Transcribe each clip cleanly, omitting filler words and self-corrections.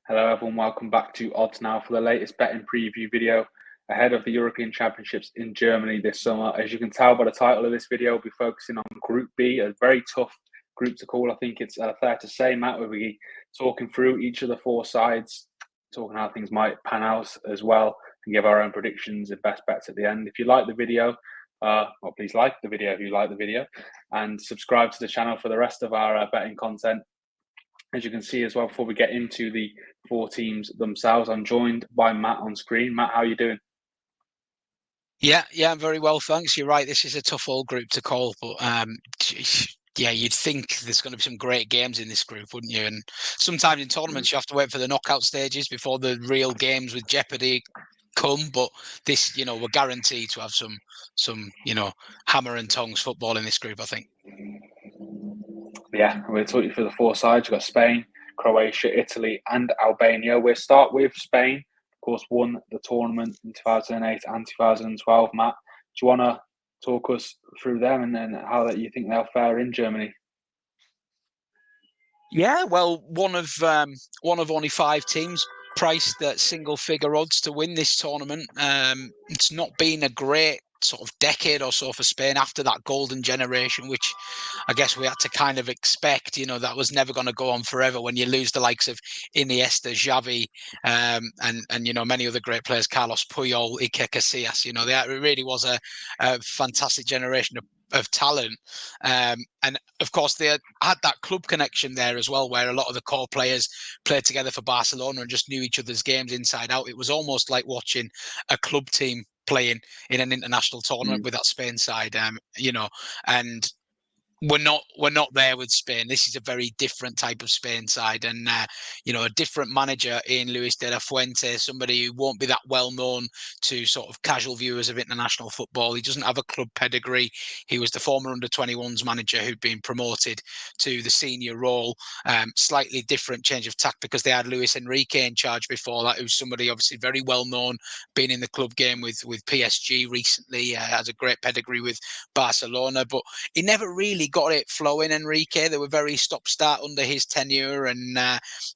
Hello everyone, welcome back to Odds Now for the latest betting preview video ahead of the European Championships in Germany this summer. As you can tell by the title of this video, we'll be focusing on Group B, a very tough group to call. I think it's fair to say, Matt, we'll be talking through each of the four sides, talking how things might pan out as well, and give our own predictions and best bets at the end. If you like the video, please like the video if you like the video, and subscribe to the channel for the rest of our betting content. As you can see as well, before we get into the four teams themselves, I'm joined by Matt on screen. Matt, how are you doing? Yeah, I'm very well, thanks. You're right. This is a tough old group to call, but yeah, you'd think there's going to be some great games in this group, wouldn't you? And sometimes in tournaments, you have to wait for the knockout stages before the real games with jeopardy come. But this, we're guaranteed to have some, hammer and tongs football in this group, I think. Yeah, we'll talk you through the four sides. You've got Spain, Croatia, Italy, and Albania. We'll start with Spain. Of course, won the tournament in 2008 and 2012. Matt, do you want to talk us through them and then how that you think they'll fare in Germany? Yeah, well, one of only five teams priced at single figure odds to win this tournament. It's not been a great sort of decade or so for Spain after that golden generation, which I guess we had to kind of expect. That was never going to go on forever when you lose the likes of Iniesta, Xavi, and many other great players, Carlos Puyol, Iker Casillas. It really was a fantastic generation of talent. And of course, they had that club connection there as well, where a lot of the core players played together for Barcelona and just knew each other's games inside out. It was almost like watching a club team playing in an international tournament with that Spain side, and we're not there with Spain. This is a very different type of Spain side, and a different manager in Luis de la Fuente, somebody who won't be that well known to sort of casual viewers of international football. He doesn't have a club pedigree. He was the former under-21s manager who'd been promoted to the senior role. Slightly different change of tack because they had Luis Enrique in charge before that, who's somebody obviously very well known, been in the club game with PSG recently, has a great pedigree with Barcelona, but he never really got it flowing, Enrique. They were very stop-start under his tenure, and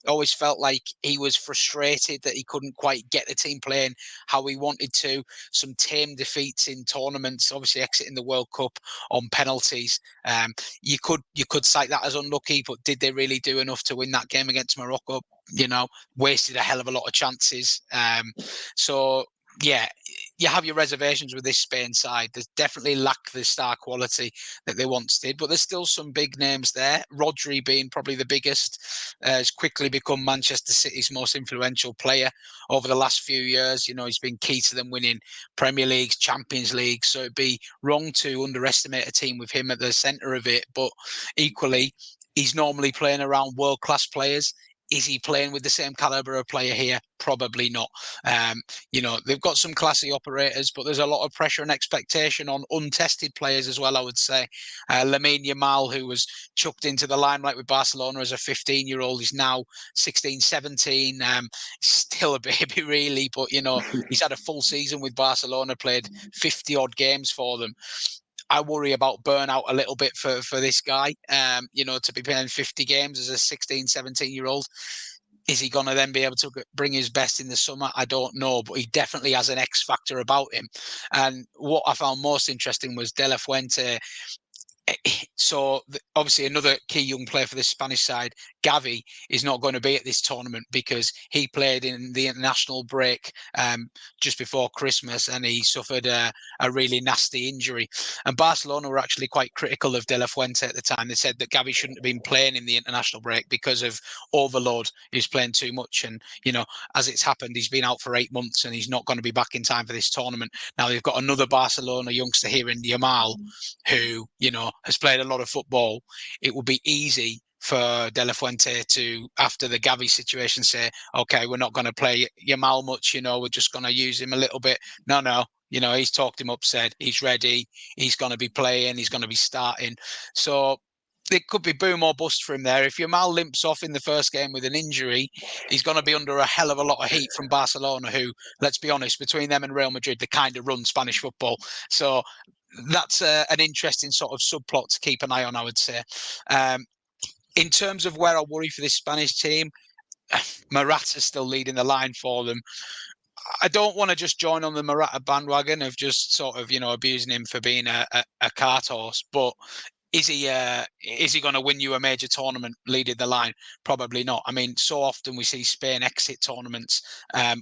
always felt like he was frustrated that he couldn't quite get the team playing how he wanted to. Some tame defeats in tournaments, obviously exiting the World Cup on penalties. You could cite that as unlucky, but did they really do enough to win that game against Morocco? Wasted a hell of a lot of chances. So yeah, you have your reservations with this Spain side. There's definitely lack the star quality that they once did, but there's still some big names there. Rodri being probably the biggest, has quickly become Manchester City's most influential player over the last few years. He's been key to them winning Premier Leagues, Champions League. So it'd be wrong to underestimate a team with him at the centre of it. But equally, he's normally playing around world-class players. Is he playing with the same caliber of player here? Probably not. They've got some classy operators, but there's a lot of pressure and expectation on untested players as well, I would say. Lamine Yamal, who was chucked into the limelight with Barcelona as a 15-year-old, is now 16, 17. Still a baby, really, but, he's had a full season with Barcelona, played 50-odd games for them. I worry about burnout a little bit for this guy, to be playing 50 games as a 16, 17-year-old. Is he going to then be able to bring his best in the summer? I don't know, but he definitely has an X factor about him. And what I found most interesting was De La Fuente. So obviously another key young player for the Spanish side, Gavi, is not going to be at this tournament because he played in the international break just before Christmas and he suffered a really nasty injury. And Barcelona were actually quite critical of De La Fuente at the time. They said that Gavi shouldn't have been playing in the international break because of overload. He was playing too much. And, as it's happened, he's been out for 8 months and he's not going to be back in time for this tournament. Now they've got another Barcelona youngster here in Yamal who, has played a lot of football. It will be easy for De La Fuente to, after the Gavi situation, say, okay, we're not going to play Yamal much, we're just going to use him a little bit. No, he's talked him up, said he's ready, he's going to be playing, he's going to be starting. So it could be boom or bust for him there. If Yamal limps off in the first game with an injury, he's going to be under a hell of a lot of heat from Barcelona, who, let's be honest, between them and Real Madrid, they kind of run Spanish football. So that's an interesting sort of subplot to keep an eye on, I would say. In terms of where I worry for this Spanish team, Morata's still leading the line for them. I don't want to just join on the Morata bandwagon of just sort of, abusing him for being a cart horse, but is he going to win you a major tournament leading the line? Probably not. I mean, so often we see Spain exit tournaments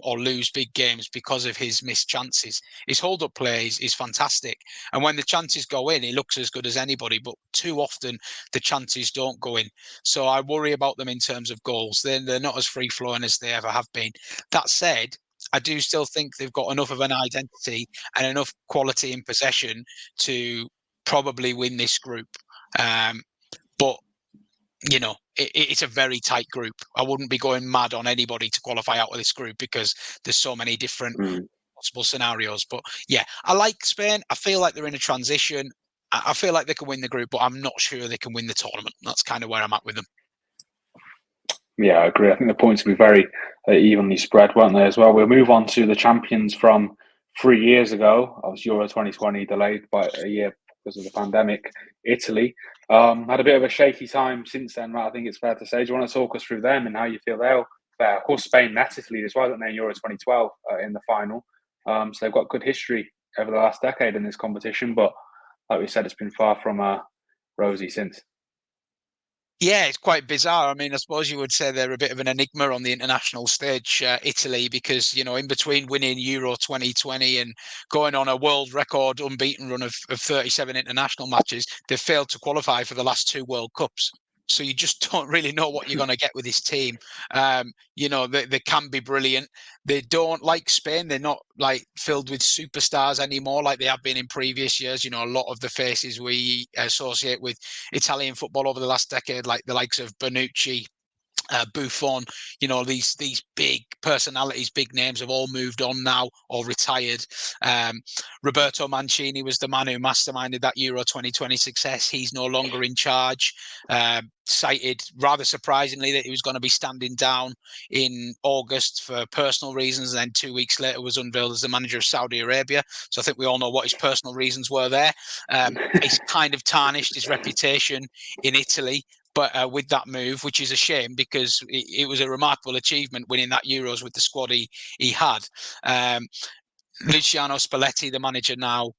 or lose big games because of his missed chances. His hold-up play is fantastic. And when the chances go in, he looks as good as anybody. But too often, the chances don't go in. So I worry about them in terms of goals. They're not as free-flowing as they ever have been. That said, I do still think they've got enough of an identity and enough quality in possession to probably win this group. But it's a very tight group. I wouldn't be going mad on anybody to qualify out of this group because there's so many different possible scenarios. But yeah, I like Spain. I feel like they're in a transition. I feel like they can win the group, but I'm not sure they can win the tournament. That's kind of where I'm at with them. Yeah, I agree. I think the points will be very evenly spread, won't they, as well? We'll move on to the champions from 3 years ago. It was Euro 2020, delayed by a year because of the pandemic. Italy had a bit of a shaky time since then, Matt, I think it's fair to say. Do you want to talk us through them and how you feel they'll fare? Of course, Spain met Italy as well, didn't they, in Euro 2012 in the final. So they've got good history over the last decade in this competition, but like we said, it's been far from rosy since. Yeah, it's quite bizarre. I mean, I suppose you would say they're a bit of an enigma on the international stage, Italy, because, in between winning Euro 2020 and going on a world record unbeaten run of 37 international matches, they've failed to qualify for the last 2 World Cups. So you just don't really know what you're going to get with this team. They can be brilliant. They don't, like Spain, they're not like filled with superstars anymore like they have been in previous years. A lot of the faces we associate with Italian football over the last decade, like the likes of Bonucci, Buffon, these big personalities, big names have all moved on now or retired. Roberto Mancini was the man who masterminded that Euro 2020 success. He's no longer in charge. Cited rather surprisingly that he was going to be standing down in August for personal reasons, and then 2 weeks later was unveiled as the manager of Saudi Arabia. So I think we all know what his personal reasons were there. He's kind of tarnished his reputation in Italy. But with that move, which is a shame because it was a remarkable achievement winning that Euros with the squad he had. Luciano Spalletti, the manager now,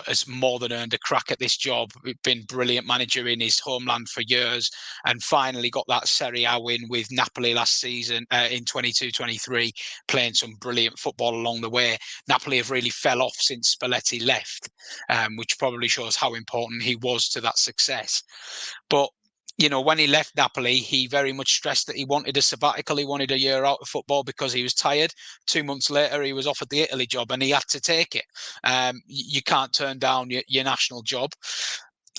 has more than earned a crack at this job. Been brilliant manager in his homeland for years and finally got that Serie A win with Napoli last season in 22-23, playing some brilliant football along the way. Napoli have really fell off since Spalletti left, which probably shows how important he was to that success. But when he left Napoli, he very much stressed that he wanted a sabbatical. He wanted a year out of football because he was tired. 2 months later, he was offered the Italy job and he had to take it. You can't turn down your national job.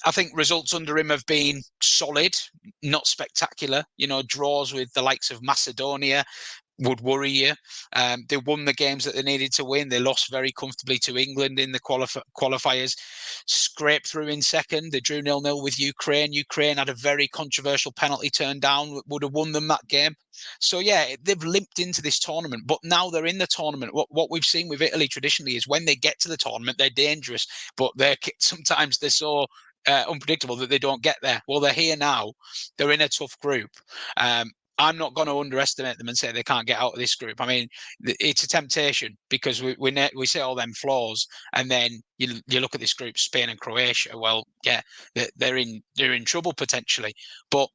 I think results under him have been solid, not spectacular. Draws with the likes of Macedonia would worry you. They won the games that they needed to win. They lost very comfortably to England in the qualifiers, scraped through in second. They drew 0-0 with Ukraine. Ukraine had a very controversial penalty turned down, would have won them that game. So, yeah, they've limped into this tournament, but now they're in the tournament. What we've seen with Italy traditionally is when they get to the tournament, they're dangerous, but sometimes they're so unpredictable that they don't get there. Well, they're here now. They're in a tough group. I'm not going to underestimate them and say they can't get out of this group. I mean, it's a temptation because we see all them flaws, and then you look at this group, Spain and Croatia. Well, yeah, they're in trouble potentially, but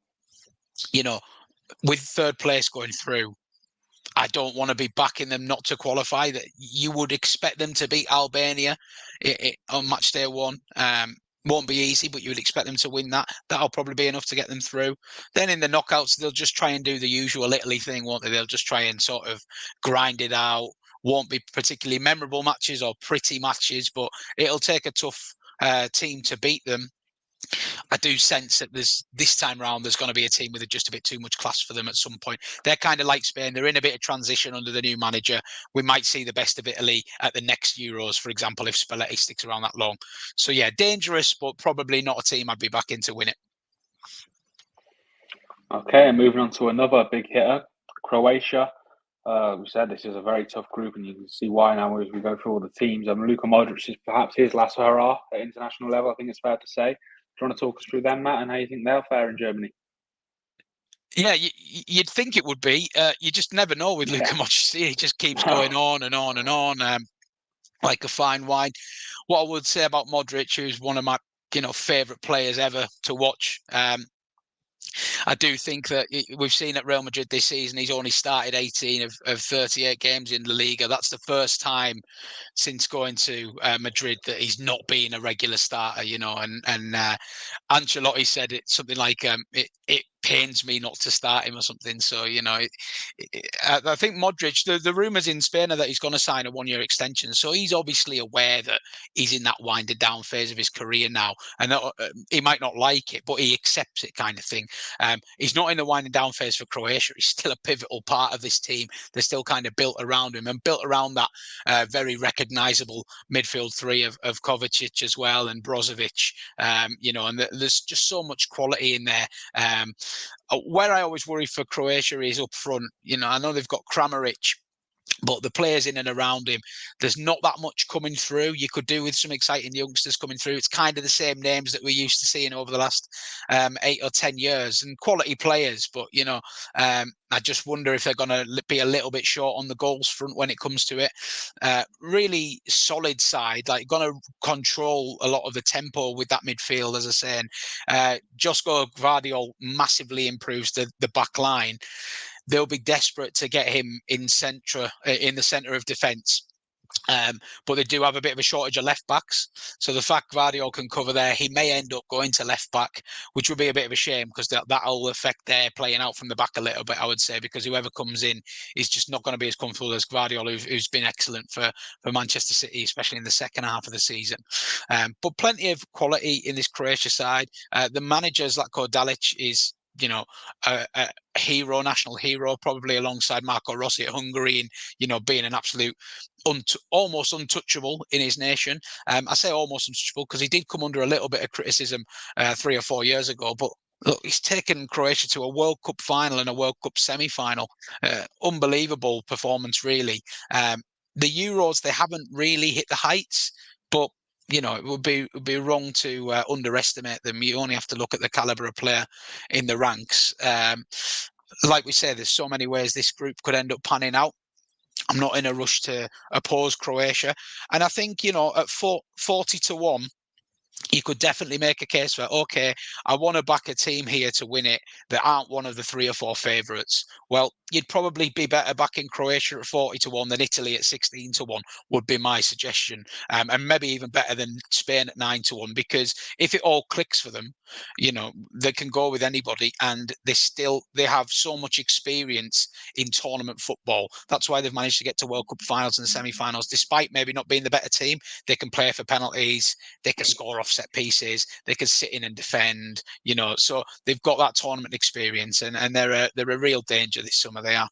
with third place going through, I don't want to be backing them not to qualify. That you would expect them to beat Albania on match day 1. Won't be easy, but you would expect them to win that. That'll probably be enough to get them through. Then in the knockouts, they'll just try and do the usual Italy thing, won't they? They'll just try and sort of grind it out. Won't be particularly memorable matches or pretty matches, but it'll take a tough team to beat them. I do sense that this time around there's going to be a team with just a bit too much class for them at some point. They're kind of like Spain. They're in a bit of transition under the new manager. We might see the best of Italy at the next Euros, for example, if Spalletti sticks around that long. So, yeah, dangerous, but probably not a team I'd be backing to win it. Okay, and moving on to another big hitter, Croatia. We said this is a very tough group, and you can see why now as we go through all the teams. Luka Modric is perhaps his last hurrah at international level, I think it's fair to say. Do you want to talk us through them, Matt, and how you think they'll fare in Germany? Yeah, you'd think it would be. You just never know with Luka Yeah. Modric. He just keeps going on and on and on, like a fine wine. What I would say about Modric, who's one of my favourite players ever to watch. I do think that we've seen at Real Madrid this season, he's only started 18 of 38 games in La Liga. That's the first time since going to Madrid that he's not been a regular starter, and Ancelotti said it something like it pains me not to start him or something. So I think Modric. The rumours in Spain are that he's going to sign a 1-year extension. So he's obviously aware that he's in that winded down phase of his career now, and he might not like it, but he accepts it, kind of thing. He's not in the winding down phase for Croatia. He's still a pivotal part of this team. They're still kind of built around him and built around that very recognisable midfield three of Kovacic as well and Brozovic. And there's just so much quality in there. Where I always worry for Croatia is up front. I know they've got Kramaric, but the players in and around him, there's not that much coming through. You could do with some exciting youngsters coming through. It's kind of the same names that we're used to seeing over the last 8 or 10 years, and quality players. But I just wonder if they're going to be a little bit short on the goals front when it comes to it. Really solid side, like going to control a lot of the tempo with that midfield, as I say. And Josko Gvardiol massively improves the back line. They'll be desperate to get him in the centre of defence. But they do have a bit of a shortage of left backs. So the fact Gvardiol can cover there, he may end up going to left back, which would be a bit of a shame because that'll affect their playing out from the back a little bit, I would say, because whoever comes in is just not going to be as comfortable as Gvardiol, who's been excellent for Manchester City, especially in the second half of the season. But plenty of quality in this Croatia side. The manager, Zlatko Dalic, is a hero, national hero, probably alongside Marco Rossi at Hungary, and being an absolute almost untouchable in his nation. I say almost untouchable because he did come under a little bit of criticism 3 or 4 years ago, but look, he's taken Croatia to a World Cup final and a World Cup semi-final. Unbelievable performance, really. The Euros, they haven't really hit the heights, but it would be wrong to underestimate them. You only have to look at the caliber of player in the ranks. Like we say, there's so many ways this group could end up panning out. I'm not in a rush to oppose Croatia. And I think, at 40 to 1, you could definitely make a case for, okay, I want to back a team here to win it that aren't one of the 3 or 4 favourites. Well, you'd probably be better backing Croatia at 40 to 1 than Italy at 16 to 1, would be my suggestion. And maybe even better than Spain at 9 to 1, because if it all clicks for them, they can go with anybody, and they have so much experience in tournament football. That's why they've managed to get to World Cup finals and semi-finals, despite maybe not being the better team. They can play for penalties, they can score off set pieces, they can sit in and defend, so they've got that tournament experience, and they're a real danger this summer. They are.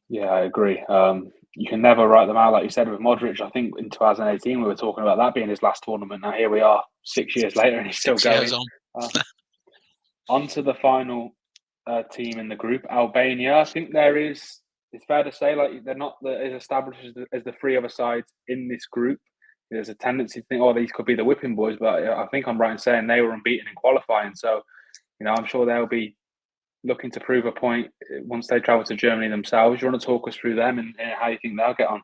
Yeah, I agree. You can never write them out, like you said with Modric. I think in 2018 we were talking about that being his last tournament. Now here we are, 6 years later, and he's still 6 years going. on. On to the final team in the group, Albania. I think it's fair to say, like, they're not as established as the 3 other sides in this group. There's a tendency to think, oh, these could be the whipping boys, but I think I'm right in saying they were unbeaten in qualifying. So, I'm sure they'll be looking to prove a point once they travel to Germany themselves. You want to talk us through them and how you think they'll get on?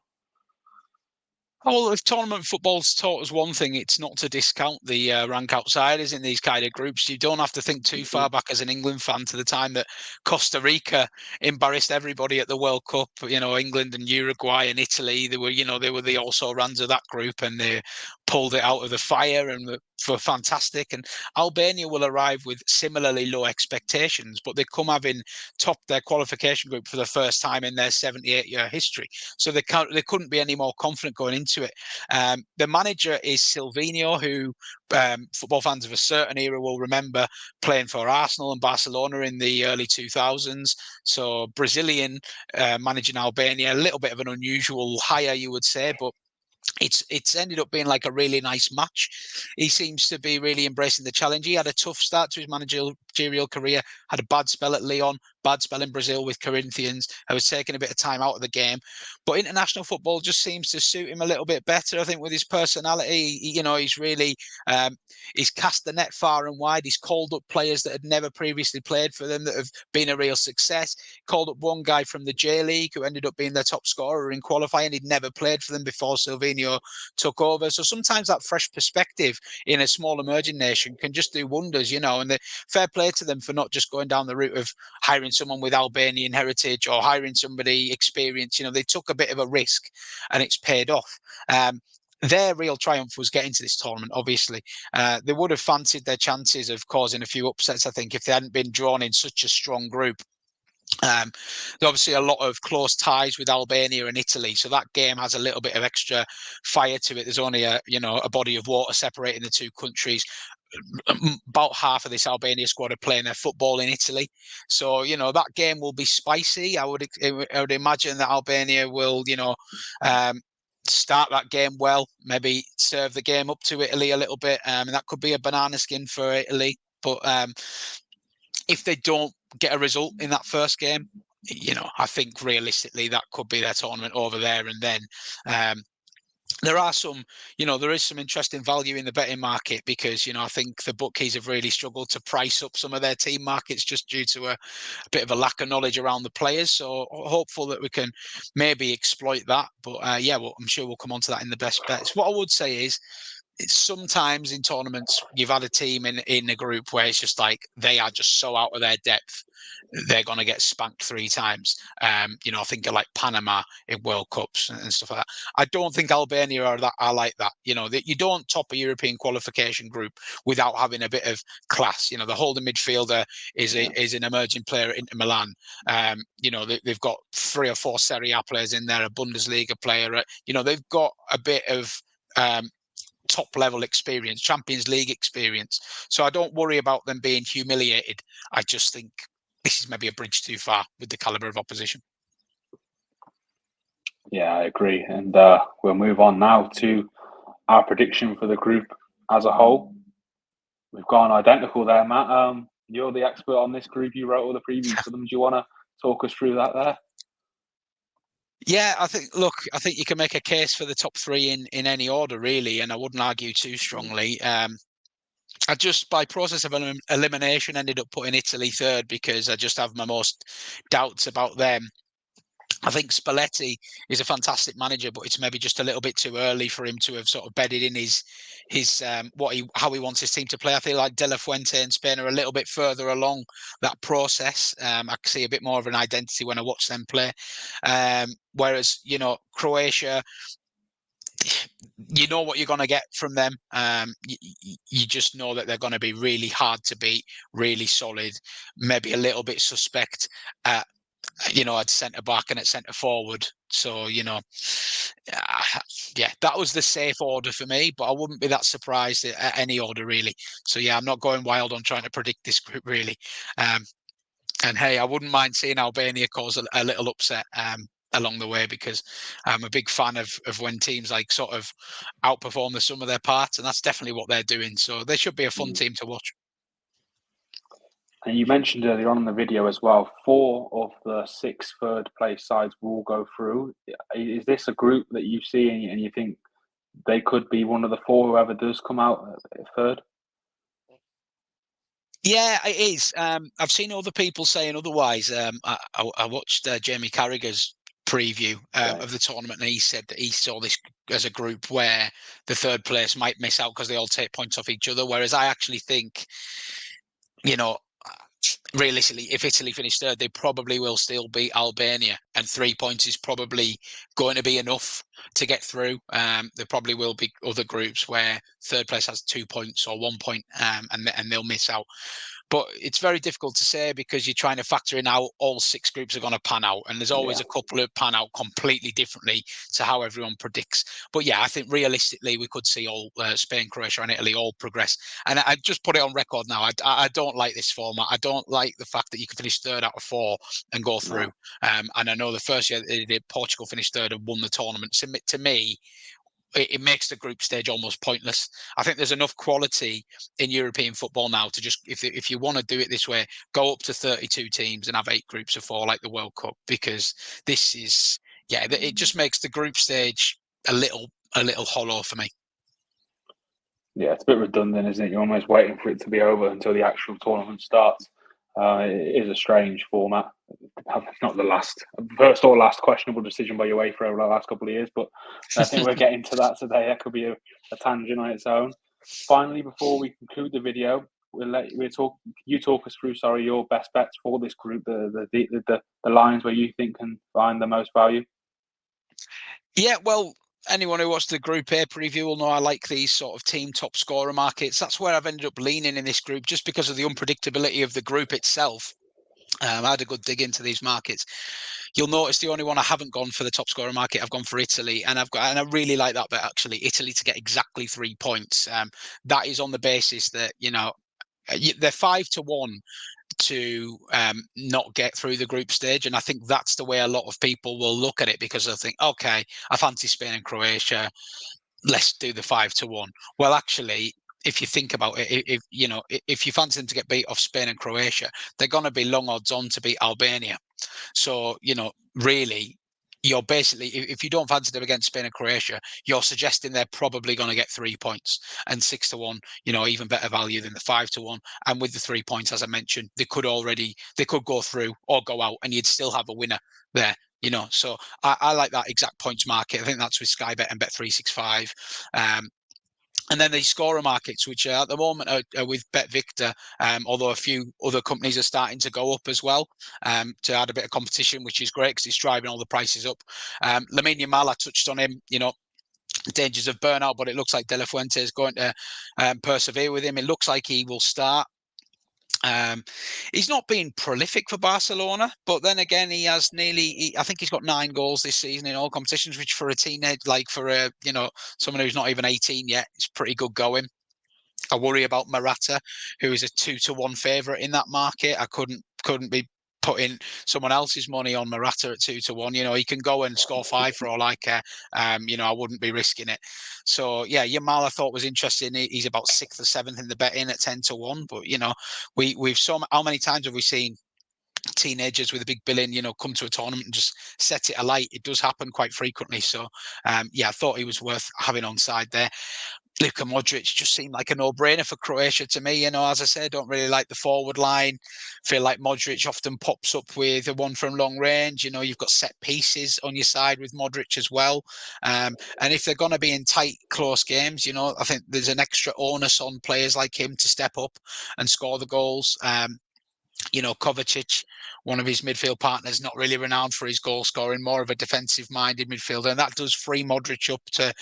Well, if tournament football's taught us one thing, it's not to discount the rank outsiders in these kind of groups. You don't have to think too far back as an England fan to the time that Costa Rica embarrassed everybody at the World Cup. England and Uruguay and Italy, they were the also-rans of that group, and they pulled it out of the fire and were fantastic. And Albania will arrive with similarly low expectations, but they come having topped their qualification group for the first time in their 78-year history. So they couldn't be any more confident going into it. The manager is Silvinho, who football fans of a certain era will remember playing for Arsenal and Barcelona in the early 2000s. So Brazilian managing Albania, a little bit of an unusual hire, you would say, but it's ended up being like a really nice match. He seems to be really embracing the challenge. He had a tough start to his managerial career, had a bad spell at Lyon, bad spell in Brazil with Corinthians. I was taking a bit of time out of the game. But international football just seems to suit him a little bit better, I think, with his personality. He's really he's cast the net far and wide. He's called up players that had never previously played for them that have been a real success. Called up one guy from the J League who ended up being their top scorer in qualifying. He'd never played for them before Silvinho took over. So sometimes that fresh perspective in a small emerging nation can just do wonders, and the fair play to them for not just going down the route of hiring someone with Albanian heritage or hiring somebody experienced. They took a bit of a risk and it's paid off. Their real triumph was getting to this tournament, obviously. They would have fancied their chances of causing a few upsets, I think, if they hadn't been drawn in such a strong group. There's obviously a lot of close ties with Albania and Italy, so that game has a little bit of extra fire to it. There's only a body of water separating the two countries. About half of this Albania squad are playing their football in Italy, so that game will be spicy. I would imagine that Albania will start that game well, maybe serve the game up to Italy a little bit, and that could be a banana skin for Italy. But if they don't get a result in that first game, I think realistically that could be their tournament over there. And then there is some interesting value in the betting market because, I think the bookies have really struggled to price up some of their team markets just due to a bit of a lack of knowledge around the players. So hopeful that we can maybe exploit that. But I'm sure we'll come on to that in the best bets. What I would say is, it's sometimes in tournaments you've had a team in a group where it's just like they are just so out of their depth, they're going to get spanked 3 times. I think of like Panama in World Cups and stuff like that. I don't think Albania are like that. You don't top a European qualification group without having a bit of class. The holding midfielder is an emerging player at Inter Milan. They've got 3 or 4 Serie A players in there, a Bundesliga player. They've got a bit of top level experience, Champions League experience. So I don't worry about them being humiliated. I just think this is maybe a bridge too far with the caliber of opposition. Yeah, I agree. And we'll move on now to our prediction for the group as a whole. We've gone identical there, Matt. You're the expert on this group. You wrote all the previews for them. Do you want to talk us through that there? Yeah, I think you can make a case for the top 3 in any order, really, and I wouldn't argue too strongly. I just, by process of elimination, ended up putting Italy 3rd because I just have my most doubts about them. I think Spalletti is a fantastic manager, but it's maybe just a little bit too early for him to have sort of bedded in his how he wants his team to play. I feel like De La Fuente and Spain are a little bit further along that process. I can see a bit more of an identity when I watch them play. Whereas, Croatia, you know what you're going to get from them. You just know that they're going to be really hard to beat, really solid, maybe a little bit suspect at centre back and at centre forward. So, that was the safe order for me, but I wouldn't be that surprised at any order, really. So, I'm not going wild on trying to predict this group, really. And hey, I wouldn't mind seeing Albania cause a little upset along the way, because I'm a big fan of when teams like sort of outperform the sum of their parts, and that's definitely what they're doing. So they should be a fun team to watch. And you mentioned earlier on in the video as well, 4 of the 6 third place sides will go through. Is this a group that you see and you think they could be one of the 4, whoever does come out third? Yeah, it is. I've seen other people saying otherwise. I watched Jamie Carragher's preview of the tournament, and he said that he saw this as a group where the 3rd place might miss out because they all take points off each other. Whereas I actually think, realistically, if Italy finish 3rd, they probably will still beat Albania, and 3 points is probably going to be enough to get through. There probably will be other groups where 3rd place has 2 points or 1 point, and they'll miss out. But it's very difficult to say because you're trying to factor in how all 6 groups are going to pan out. And there's always a couple that pan out completely differently to how everyone predicts. But I think realistically, we could see all Spain, Croatia and Italy all progress. And I just put it on record now. I don't like this format. I don't like the fact that you can finish 3rd out of 4 and go through. And I know the first year they did, Portugal finished 3rd and won the tournament. So to me, it makes the group stage almost pointless. I think there's enough quality in European football now to just, if you want to do it this way, go up to 32 teams and have 8 groups of 4 like the World Cup, because this is, it just makes the group stage a little hollow for me. Yeah, it's a bit redundant, isn't it? You're almost waiting for it to be over until the actual tournament starts. It is a strange format. Not the first or last questionable decision by UEFA over the last couple of years, but I think we're getting to that today. That could be a tangent on its own. Finally, before we conclude the video, you talk us through your best bets for this group, the lines where you think can find the most value. Yeah, well, anyone who watched the Group A preview will know I like these sort of team top scorer markets. That's where I've ended up leaning in this group, just because of the unpredictability of the group itself. I had a good dig into these markets. You'll notice the only one I haven't gone for the top scorer market, I've gone for Italy, and I really like that bet actually. Italy to get exactly 3 points. That is on the basis that they're 5-1 to not get through the group stage, and I think that's the way a lot of people will look at it, because they'll think, okay, I fancy Spain and Croatia, let's do the 5-1. Well, actually, if you think about it, if you fancy them to get beat off Spain and Croatia, they're going to be long odds on to beat Albania. So, really, you're basically, if you don't fancy them against Spain and Croatia, you're suggesting they're probably going to get 3 points, and 6-1, even better value than the 5-1. And with the 3 points, as I mentioned, they could go through or go out, and you'd still have a winner there. So I like that exact points market. I think that's with Sky Bet and Bet365. And then the scorer markets, which at the moment are with BetVictor, although a few other companies are starting to go up as well, to add a bit of competition, which is great because it's driving all the prices up. Lamine Yamal, I touched on him, dangers of burnout, but it looks like De La Fuente is going to persevere with him. It looks like he will start. He's not been prolific for Barcelona, but then again, he has I think he's got 9 goals this season in all competitions, which for a teenage, someone who's not even 18 yet, it's pretty good going. I worry about Morata, who is a 2-1 favourite in that market. I couldn't be putting someone else's money on Morata at 2-1. He can go and score 5 for all I care. I wouldn't be risking it. So yeah, Yamal I thought was interesting. He's about 6th or 7th in the betting at 10-1. But we've how many times have we seen teenagers with a big billing, come to a tournament and just set it alight? It does happen quite frequently. So I thought he was worth having on side there. Luka Modric just seemed like a no-brainer for Croatia to me. As I said, don't really like the forward line. Feel like Modric often pops up with a one from long range. You've got set pieces on your side with Modric as well. And if they're going to be in tight, close games, I think there's an extra onus on players like him to step up and score the goals. Kovacic, one of his midfield partners, not really renowned for his goal scoring, more of a defensive-minded midfielder, and that does free Modric up to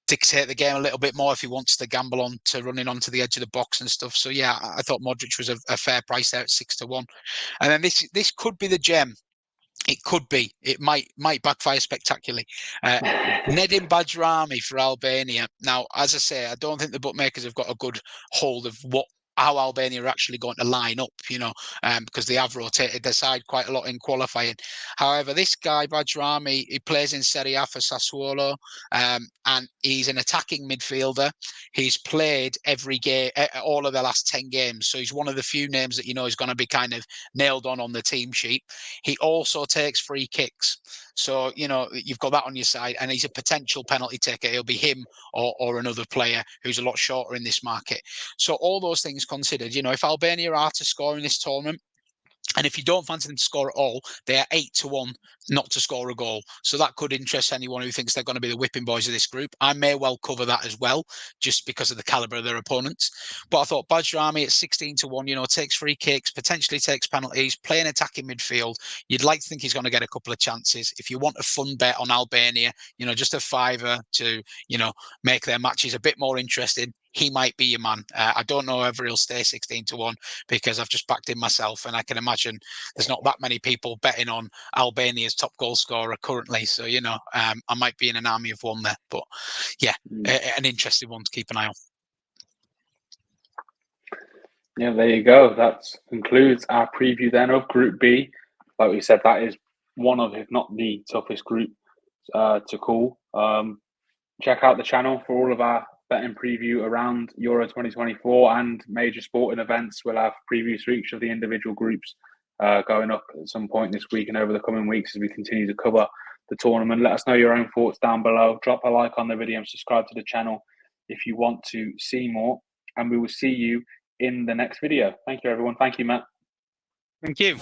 dictate the game a little bit more if he wants to gamble on to running onto the edge of the box and stuff. So yeah, I thought Modric was a fair price there at 6-1. And then this could be the gem. It could be. It might backfire spectacularly. Nedim Bajrami for Albania. Now, as I say, I don't think the bookmakers have got a good hold of how Albania are actually going to line up, because they have rotated their side quite a lot in qualifying. However, this guy, Bajrami, he plays in Serie A for Sassuolo, and he's an attacking midfielder. He's played every game, all of the last 10 games. So he's one of the few names that is going to be kind of nailed on the team sheet. He also takes free kicks. So, you've got that on your side, and he's a potential penalty taker. It'll be him or another player who's a lot shorter in this market. So all those things considered, if Albania are to score in this tournament, and if you don't fancy them to score at all, they are 8-1 not to score a goal. So that could interest anyone who thinks they're going to be the whipping boys of this group. I may well cover that as well, just because of the calibre of their opponents. But I thought Bajrami at 16-1, takes free kicks, potentially takes penalties, playing attacking midfield. You'd like to think he's going to get a couple of chances. If you want a fun bet on Albania, just a fiver to, make their matches a bit more interesting, he might be your man. I don't know whether he'll stay 16-1 because I've just backed him myself, and I can imagine there's not that many people betting on Albania's top goal scorer currently. So, I might be in an army of one there. But yeah, an interesting one to keep an eye on. Yeah, there you go. That concludes our preview then of Group B. Like we said, that is one of, if not the toughest group to call. check out the channel for all of our betting preview around Euro 2024 and major sporting events. We'll have previews for each of the individual groups going up at some point this week and over the coming weeks as we continue to cover the tournament. Let us know your own thoughts down below. Drop a like on the video and subscribe to the channel if you want to see more. And we will see you in the next video. Thank you, everyone. Thank you, Matt. Thank you.